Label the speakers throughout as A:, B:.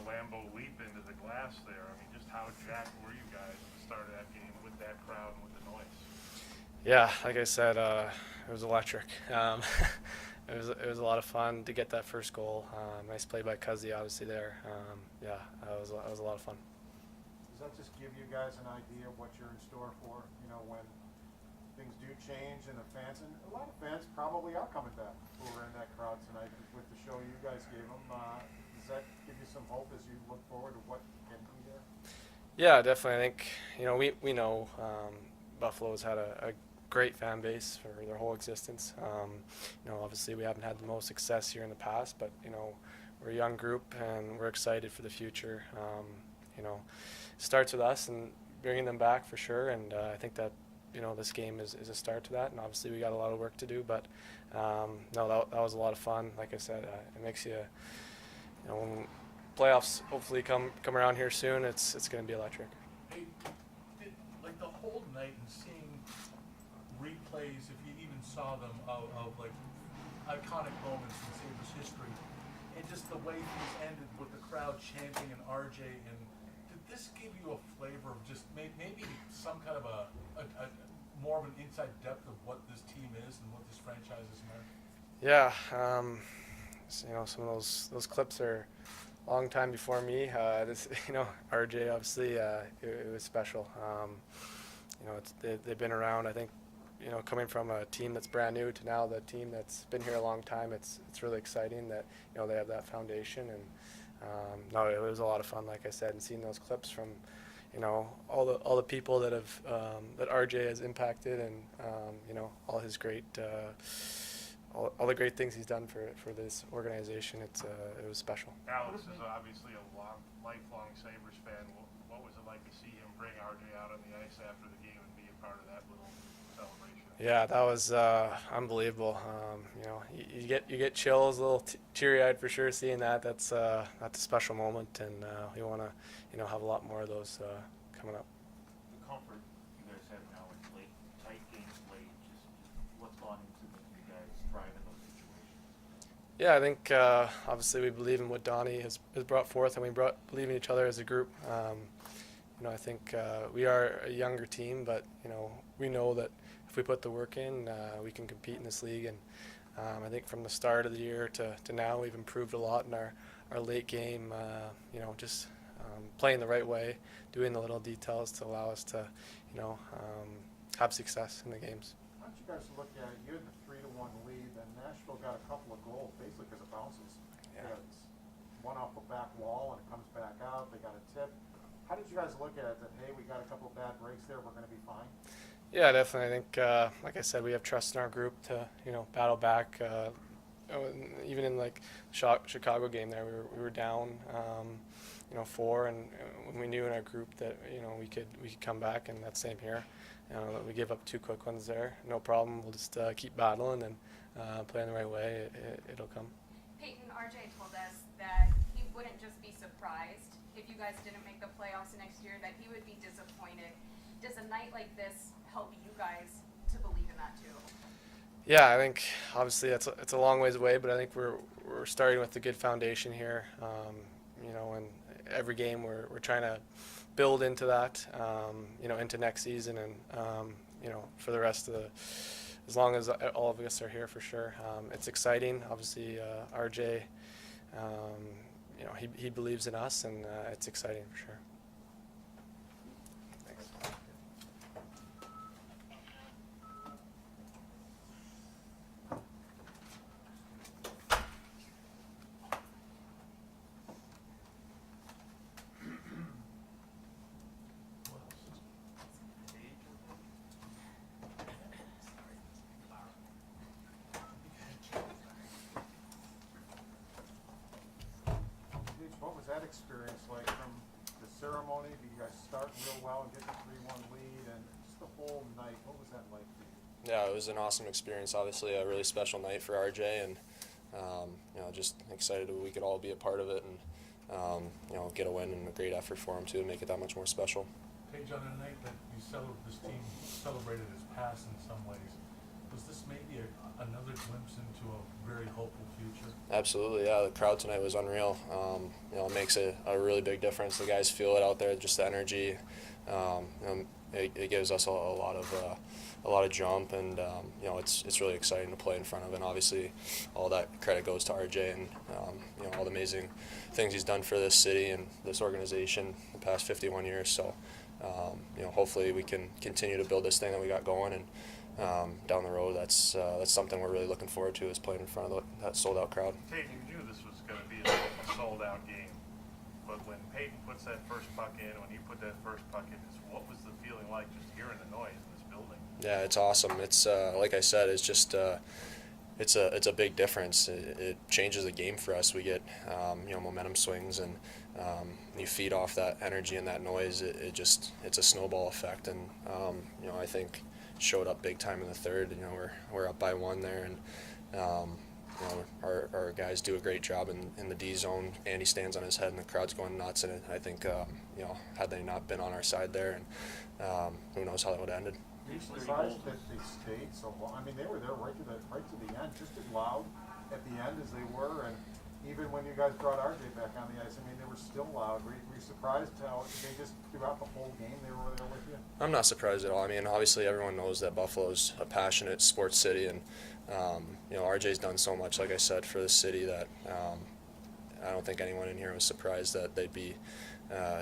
A: Lambeau leap into the glass there. I mean, just how jacked were you guys at the start of that game with that crowd and with the noise?
B: Yeah, like I said, it was electric. It was a lot of fun to get that first goal. Nice play by Cuzzy, obviously there. Yeah, it was a lot of fun.
C: Does that just give you guys an idea of what you're in store for? You know, when things do change and the fans, and a lot of fans probably are coming back who were in that crowd tonight with the show you guys gave them. Does that give you some hope as you look forward to what can be there?
B: Yeah, definitely. I think we know Buffalo's had a great fan base for their whole existence. Obviously we haven't had the most success here in the past, but we're a young group and we're excited for the future. Starts with us and bringing them back for sure, and I think that this game is a start to that, and obviously we got a lot of work to do, but that was a lot of fun. Like I said, it makes you, when playoffs hopefully come around here soon, it's going to be electric.
D: Hey, like the whole night and seeing replays, if you even saw them, of like iconic moments in Sabres history, and just the way things ended with the crowd chanting and RJ, and did this give you a flavor of just maybe some kind of a more of an inside depth of what this team is and what this franchise is meant?
B: Yeah, some of those clips are a long time before me. RJ obviously it was special. They've been around. I think coming from a team that's brand new to now the team that's been here a long time, it's really exciting that they have that foundation, and it was a lot of fun, like I said, and seeing those clips from all the people that have that RJ has impacted, and all his great all the great things he's done for this organization. It was special.
A: Alex is obviously a lifelong Sabres fan. What was it like to see him bring RJ out on the ice after the game and be a part of that little celebration?
B: Yeah, that was unbelievable. You get chills, a little teary-eyed for sure seeing that. That's a special moment, and we want to have a lot more of those coming up.
E: The comfort you guys have now in late, tight games late, just what's gone into you guys thrive in those situations?
B: Yeah, I think obviously we believe in what Donnie has brought forth, and we believe in each other as a group. I think we are a younger team, but we know that if we put the work in, we can compete in this league. And I think from the start of the year to now, we've improved a lot in our late game. Just playing the right way, doing the little details to allow us to, have success in the games.
C: Why don't you guys look at it? You had the 3-1 lead, and Nashville got a couple of goals basically because of bounces.
B: Yeah.
C: It's one off the back wall and it comes back out. They got a tip. How did you guys look at it? That hey, we got a couple of bad breaks there. We're going to be fine.
B: Yeah, definitely. I think, like I said, we have trust in our group to battle back. Even in like Chicago game there, we were down 4, and we knew in our group that we could come back, and that same here. We gave up 2 quick ones there. No problem. We'll just keep battling and playing the right way. It'll come.
F: Peyton, RJ told us that he wouldn't just be surprised if you guys didn't make the playoffs next year, that he would be disappointed. Does a night like this help you guys to believe in that too?
B: Yeah, I think obviously it's a long ways away, but I think we're starting with a good foundation here. And every game we're trying to build into that, into next season, and for the rest of as long as all of us are here for sure. It's exciting. Obviously, RJ, he believes in us, and it's exciting for sure. Thanks.
C: What was that experience like from the ceremony? Did you guys start real well and get the 3-1 lead, and just the whole night? What was that like for you?
G: Yeah, it was an awesome experience. Obviously, a really special night for RJ, and just excited that we could all be a part of it, and get a win and a great effort for him too, and make it that much more special.
D: Paige, on a night that this team celebrated its past in some ways, Was this maybe another glimpse into a very hopeful future?
G: Absolutely, yeah. The crowd tonight was unreal. It makes a really big difference. The guys feel it out there, just the energy. It gives us a lot of jump, and it's really exciting to play in front of. And obviously, all that credit goes to RJ and all the amazing things he's done for this city and this organization the past 51 years. So, hopefully we can continue to build this thing that we got going, and down the road, that's something we're really looking forward to, is playing in front of that sold-out crowd.
A: Peyton, you knew this was going to be a sold-out game, but when Peyton puts that first puck in, when you put that first puck in, what was the feeling like just hearing the noise in this building?
G: Yeah, it's awesome. It's like I said, it's just it's a big difference. It changes the game for us. We get momentum swings, and you feed off that energy and that noise. It's a snowball effect, and I think showed up big time in the third. We're up by 1 there, and our guys do a great job in the D zone. Andy stands on his head, and the crowd's going nuts. And I think had they not been on our side there, and who knows how that would have ended.
C: Are you surprised that they stayed so long? I mean, they were there right to the end, just as loud at the end as they were, and even when you guys brought RJ back on the ice, I mean, they were still loud. Were you surprised how they just throughout the whole game they were there with you?
G: I'm not surprised at all. I mean, obviously everyone knows that Buffalo's a passionate sports city, and RJ's done so much, like I said, for the city that I don't think anyone in here was surprised that they'd be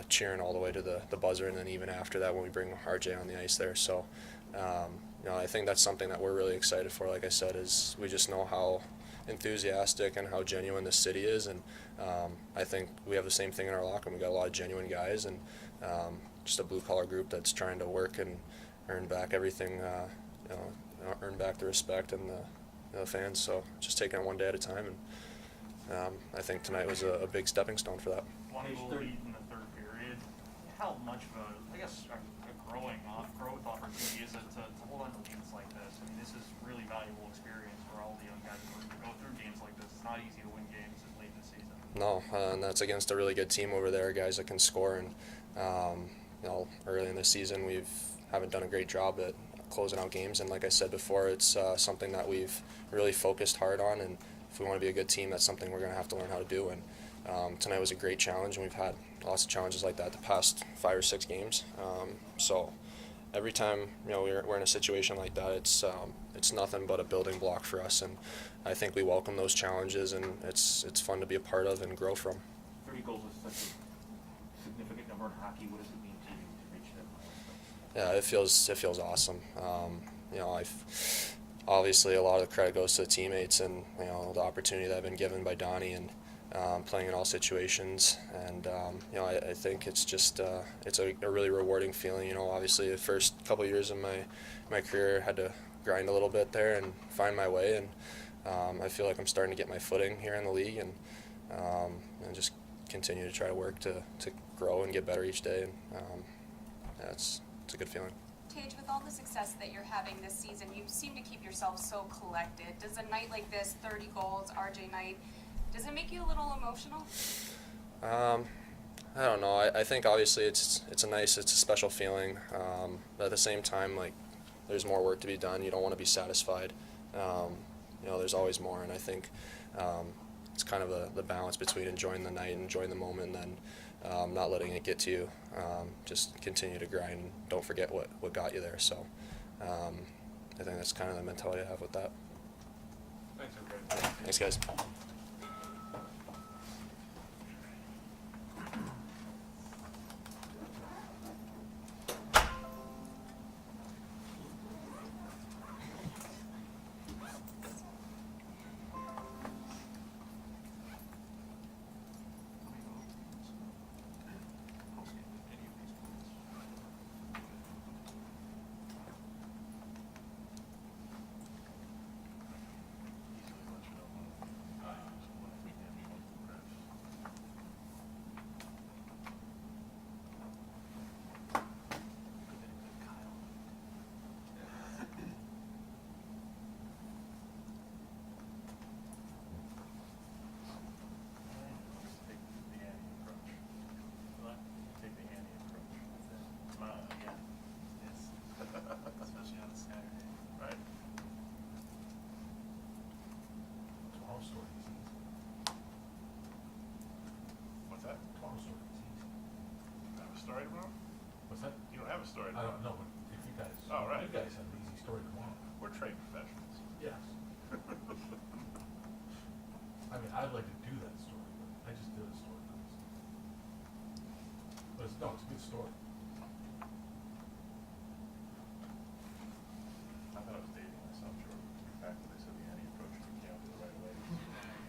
G: cheering all the way to the buzzer, and then even after that when we bring RJ on the ice there. So, I think that's something that we're really excited for. Like I said, is we just know how enthusiastic and how genuine this city is, and I think we have the same thing in our locker room. We got a lot of genuine guys, and just a blue-collar group that's trying to work and earn back everything, earn back the respect and the fans. So just taking it one day at a time, and I think tonight was a big stepping stone for that.
E: One goal lead in the third period. How much of a growth opportunity is it to hold on to games like this? I mean, this is really valuable experience for all the young guys who go through games like this. It's not easy to win games late in the season.
G: No, and that's against a really good team over there, guys that can score. And early in the season, we haven't done a great job at closing out games. And like I said before, it's something that we've really focused hard on. And if we want to be a good team, that's something we're going to have to learn how to do. And tonight was a great challenge, and we've had lots of challenges like that the past 5 or 6 games. So every time we're in a situation like that, it's nothing but a building block for us, and I think we welcome those challenges, and it's fun to be a part of and grow from.
E: 30 goals is such a significant number in hockey. What does it mean to you to reach that milestone?
G: Yeah, it feels awesome. Obviously a lot of the credit goes to the teammates, and the opportunity that I've been given by Donnie, and playing in all situations, and I think it's just it's a really rewarding feeling. Obviously the first couple of years of my career I had to grind a little bit there and find my way, and I feel like I'm starting to get my footing here in the league, and just continue to try to work to grow and get better each day, and it's a good feeling.
F: Tage, with all the success that you're having this season, you seem to keep yourself so collected. Does a night like this, 30 goals, RJ night, does it make you a little emotional?
G: I don't know. I think obviously it's a special feeling. But at the same time, like, there's more work to be done. You don't want to be satisfied. There's always more, and I think it's kind of the balance between enjoying the night and enjoying the moment, and then not letting it get to you. Just continue to grind and don't forget what got you there. So I think that's kind of the mentality I have with that.
A: Thanks, everybody.
G: Thanks, guys.
A: story tomorrow?
D: What's that?
A: You don't have a story
D: I
A: tomorrow.
D: don't know, but if you guys,
A: Oh, right.
D: you guys have an easy story tomorrow.
A: We're trade professionals.
D: Yes. I mean, I'd like to do that story, but I just did a story. But it's, no, it's a good story.
A: I thought I was dating myself, Jordan. In fact, when they said the Annie approach the camp the right way,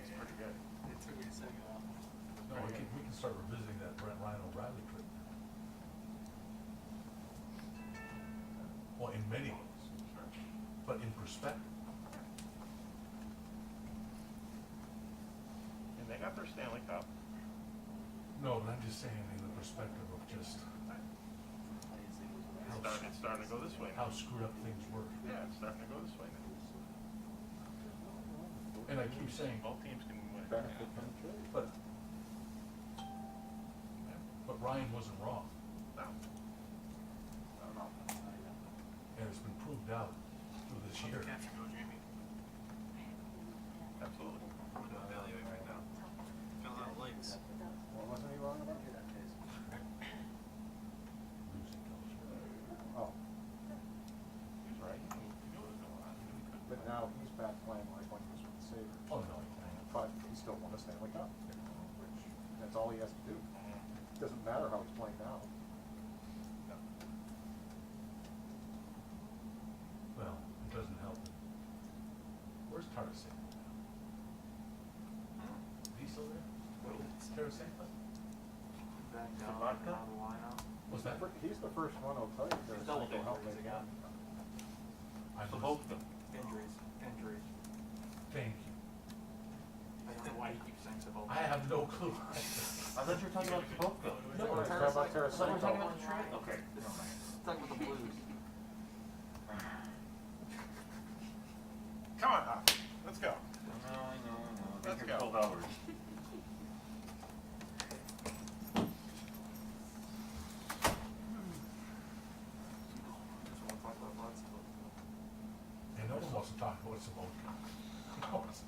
A: it's pretty good.
H: It took me a second off.
D: No, we can start revisiting that Ryan O'Reilly trip now. Well, in many ways,
A: Sure.
D: but in perspective.
A: And they got their Stanley Cup.
D: No, but I'm just saying in the perspective of just
A: It's starting to go this way
D: how
A: now.
D: screwed up things were.
A: Yeah, it's starting to go this way now.
D: And I keep saying,
A: Both teams can win.
C: Benefit from the trade.
D: but Ryan wasn't wrong,
A: No. No.
D: and it's been proved out through this year.
H: Catch and go, Jamie.
A: Absolutely.
H: I'm gonna evaluate right now. Got a lot of likes.
C: What wasn't he wrong about?
D: Losing culture.
C: Oh,
A: He's right. He knew what was going on. He knew he couldn't
C: but
A: win.
C: now he's back playing like when he was with the Sabres.
D: Oh, no,
C: But he still won a Stanley Cup, which, that's all he has to do. Doesn't matter how he's playing now.
A: No.
D: well, it doesn't help. Where's Tarasenko now? Is he still there? Tarasenko?
H: Back down,
A: vodka?
H: out of the lineup.
D: What's that?
C: He's the first one, I'll tell you,
E: He's double
C: Tarasenko helped
E: injuries
C: make
E: again.
D: I
A: So
D: missed-
A: both of them.
E: Injuries.
D: Thank you.
E: I don't know why he keeps saying Sabota.
D: I have no clue.
E: I thought you were talking about Sabota.
D: No,
C: Talk about
E: I thought we were talking
C: Tarasenko.
E: about the trade. Okay. Talking about the Blues.
A: Come on, Huck. Let's go.
E: No.
A: Let's
E: Been
A: go.
E: here 12 hours. Just wanna talk about lots of
D: And no one wants to talk about Sabotka. No one's-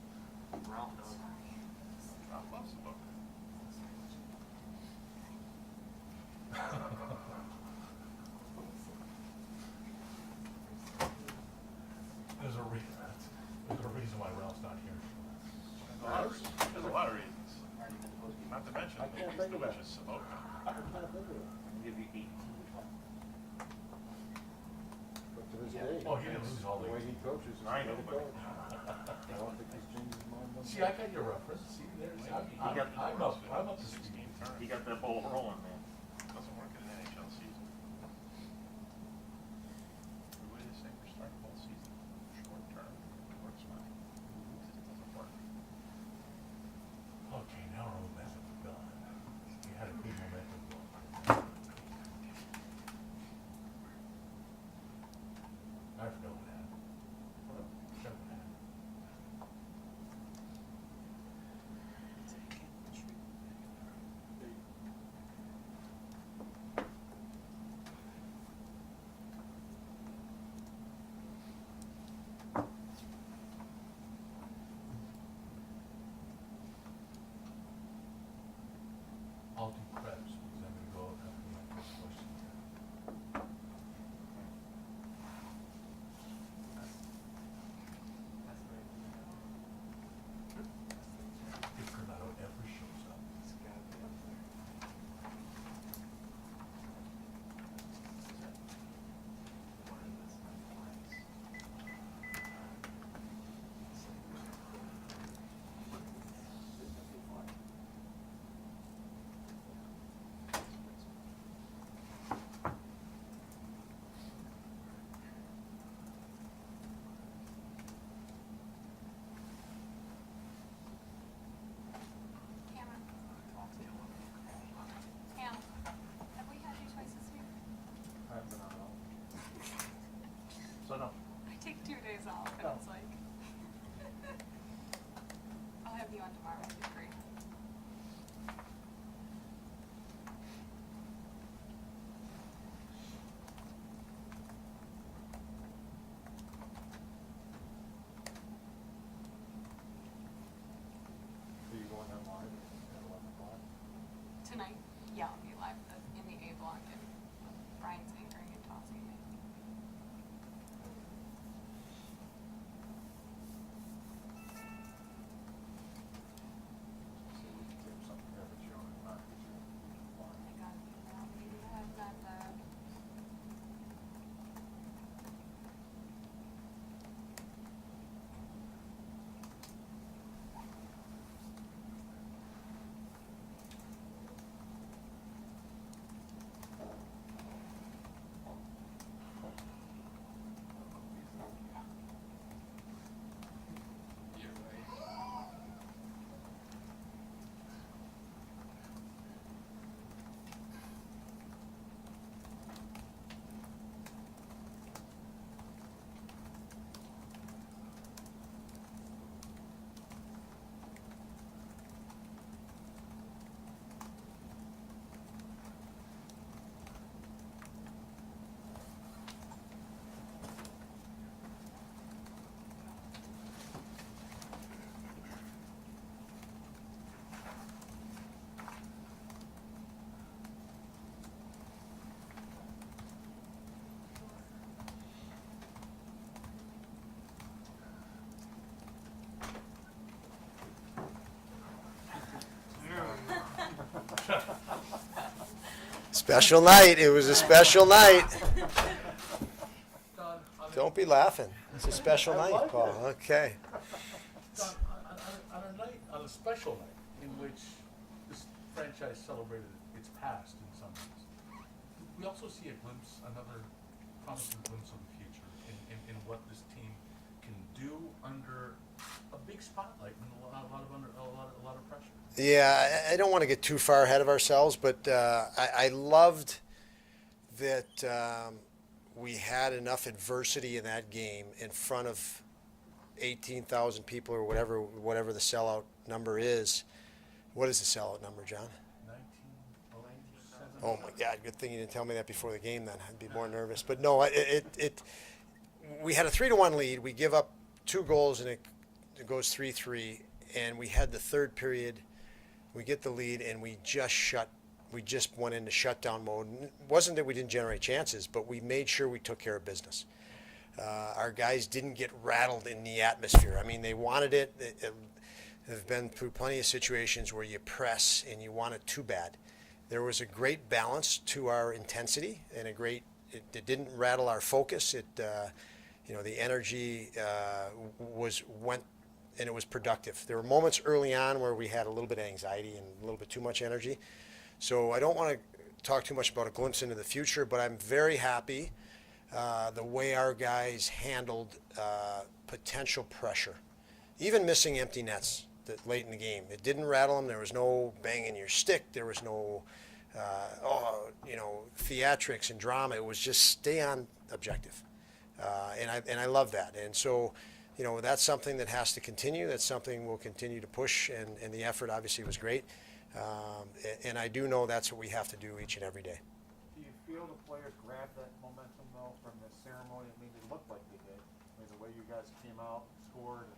E: Ralph does.
A: I love the book.
D: There's a reason why Ralph's not here.
A: There's a lot of reasons. Not to mention,
C: I can't think of it.
A: delicious Sabota.
C: I can't think of it.
E: Give you 18.
C: But to this day.
D: Oh, he didn't lose all
C: The way
D: these.
C: he coaches is the
A: I
C: way
A: know,
C: to
A: but-
C: coach. I don't think he's changed his mind one
D: See,
C: bit.
D: I got your reference. See, there's, I'm
E: got-
D: I'm up to speed.
A: 16 turns.
E: He got that ball rolling, man.
A: Doesn't work in an NHL season. The way the Sabres start the whole season, short term, works fine. It doesn't work.
D: Okay, now our momentum is gone. We had a good momentum going. I forgot what happened. Forgot what happened. I'll do Krebs because I'm gonna go after my first question. If Granado ever shows up.
F: Cam, have we had you twice this week?
C: I haven't been on at all.
E: So no.
F: I take 2 days off, and it's like, I'll have you on tomorrow, it'll be great.
C: So you going on live at 11 o'clock?
F: Tonight, yeah, I'll be live in the Able. block and Brian's anchoring and tossing it.
C: So we can take some temperature on it, not get you blind.
F: I got it now. We do have that,
I: Special night. It was a special night.
D: Don,
I: Don't be laughing. It's a special
C: I
I: night,
C: like
I: Paul.
C: it.
I: Okay.
D: Don, on a special night in which this franchise celebrated its past in some ways, we also see a glimpse, another promising glimpse of the future in what this team can do under a big spotlight and a lot of pressure.
I: Yeah, I don't want to get too far ahead of ourselves, but I loved that we had enough adversity in that game in front of 18,000 people or whatever the sellout number is. What is the sellout number, John?
D: 1907.
I: Oh my God! Good thing you didn't tell me that before the game. Then I'd be more nervous. But no, we had a 3-1 lead. We give up 2 goals and it goes 3-3. And we had the third period. We get the lead and we just went into shutdown mode. It wasn't that we didn't generate chances, but we made sure we took care of business. Our guys didn't get rattled in the atmosphere. I mean, they wanted it. They've been through plenty of situations where you press and you want it too bad. There was a great balance to our intensity and it didn't rattle our focus. The energy went and it was productive. There were moments early on where we had a little bit of anxiety and a little bit too much energy. So I don't want to talk too much about a glimpse into the future, but I'm very happy the way our guys handled potential pressure, even missing empty nets late in the game. It didn't rattle them. There was no banging your stick. There was no theatrics and drama. It was just stay on objective, and I love that. And so, that's something that has to continue. That's something we'll continue to push, and the effort obviously was great. And I do know that's what we have to do each and every day.
C: Do you feel the players grabbed that momentum though from the ceremony? I mean, it looked like they did. I mean, the way you guys came out, scored, and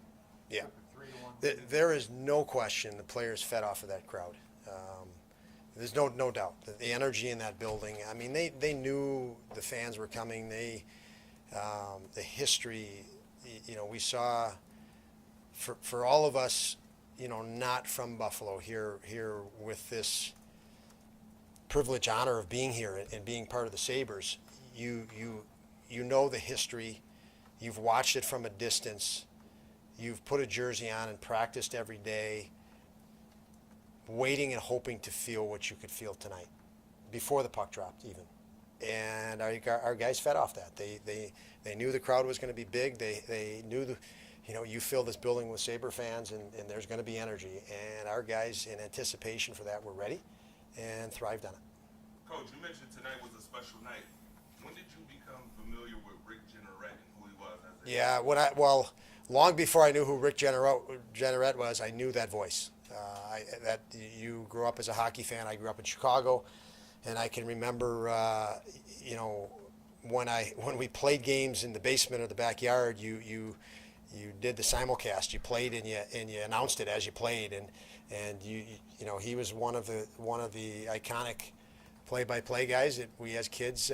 I: Yeah.
C: took a 3-1 lead.
I: There is no question the players fed off of that crowd. There's no doubt. The energy in that building, I mean, they knew the fans were coming. The history, we saw, for all of us, not from Buffalo, here with this privilege, honor of being here and being part of the Sabres, you know the history, you've watched it from a distance, you've put a jersey on and practiced every day, waiting and hoping to feel what you could feel tonight, before the puck dropped even. And our guys fed off that. They knew the crowd was going to be big. They knew you fill this building with Sabre fans, and there's going to be energy. And our guys, in anticipation for that, were ready and thrived on it.
J: Coach, you mentioned tonight was a special night. When did you become familiar with Rick Jeanneret and who he was as a
I: Yeah, long before I knew who Rick Jeanneret was, I knew that voice. You grew up as a hockey fan. I grew up in Chicago, and I can remember, when we played games in the basement or the backyard, you did the simulcast. You played and you announced it as you played, and he was one of the iconic play-by-play guys. We as kids,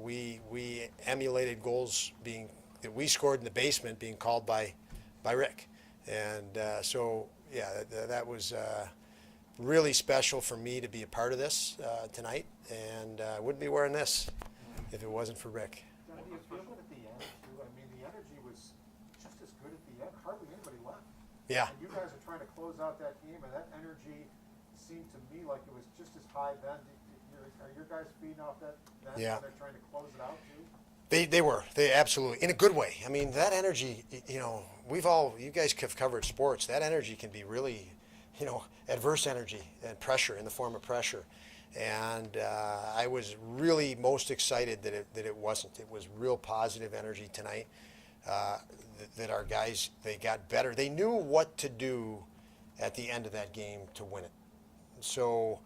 I: we emulated goals that we scored in the basement being called by Rick, and so yeah, that was really special for me to be a part of this tonight, and I wouldn't be wearing this if it wasn't for Rick.
C: Don, do you feel it at the end too? I mean, the energy was just as good at the end. Hardly anybody left.
I: Yeah.
C: And you guys are trying to close out that game, and that energy seemed to me like it was just as high then. Are your guys feeding off that then
I: Yeah.
C: when they're trying to close it out too?
I: They absolutely, in a good way. I mean, that energy, you guys have covered sports. That energy can be really, adverse energy and pressure in the form of pressure. And I was really most excited that it wasn't. It was real positive energy tonight. That our guys, they got better. They knew what to do at the end of that game to win it. So,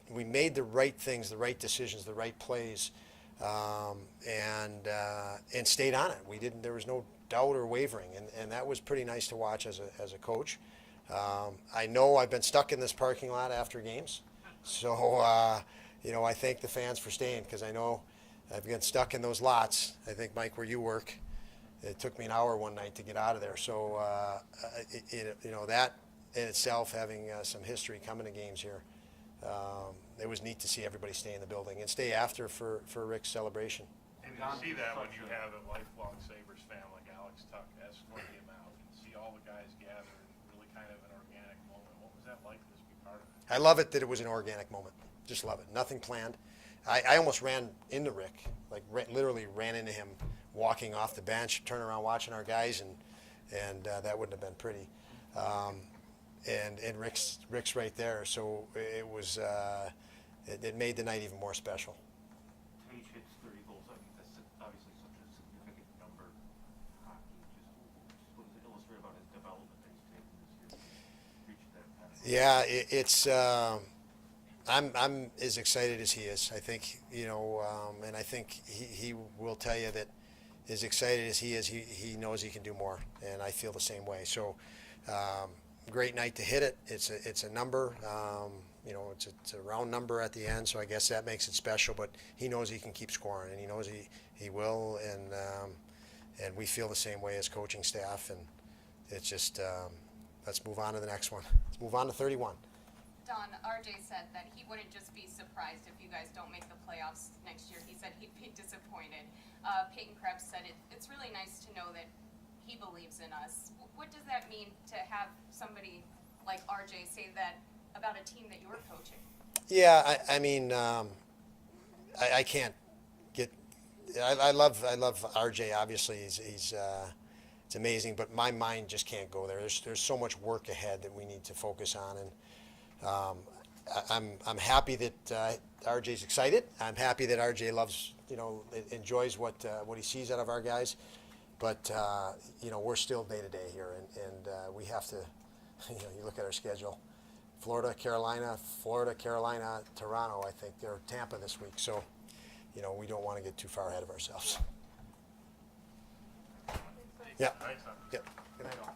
I: we made the right things, the right decisions, the right plays. And stayed on it. There was no doubt or wavering, and that was pretty nice to watch as a coach. I know I've been stuck in this parking lot after games, so I thank the fans for staying, because I know I've been stuck in those lots. I think, Mike, where you work, it took me an hour one night to get out of there. So that in itself, having some history coming to games here. It was neat to see everybody stay in the building and stay after for Rick's celebration.
A: And you see that when you have a lifelong Sabres fan like Alex Tuck escorting him out, and see all the guys gather in really kind of an organic moment. What was that like to just be part of it?
I: I love it that it was an organic moment. Just love it. Nothing planned. I almost ran into Rick, literally ran into him walking off the bench, turn around watching our guys, and that wouldn't have been pretty. And Rick's right there, so it was it made the night even more special.
K: Tage hits 30 goals. I mean, that's obviously such a significant number in hockey. Just what does it illustrate about his development that he's taken this year to reach that kind of?
I: Yeah, it's. I'm as excited as he is. I think and I think he will tell you that as excited as he is, he knows he can do more, and I feel the same way. So. Great night to hit it. It's a number. It's a round number at the end, so I guess that makes it special. But he knows he can keep scoring, and he knows he will, and we feel the same way as coaching staff. And it's just let's move on to the next one. Let's move on to 31.
F: Don, RJ said that he wouldn't just be surprised if you guys don't make the playoffs next year. He said he'd be disappointed. Peyton Krebs said it's really nice to know that he believes in us. What does that mean to have somebody like RJ say that about a team that you're coaching?
I: Yeah, I mean, I can't get. I love RJ. Obviously, he's it's amazing, but my mind just can't go there. There's so much work ahead that we need to focus on, and I'm happy that RJ's excited. I'm happy that RJ loves, enjoys what he sees out of our guys. But, we're still day to day here, and we have to, you look at our schedule, Florida, Carolina, Toronto, I think they're Tampa this week. So, we don't want to get too far ahead of ourselves. Yeah.
A: Thanks, Tom.
I: Yeah. Good night all.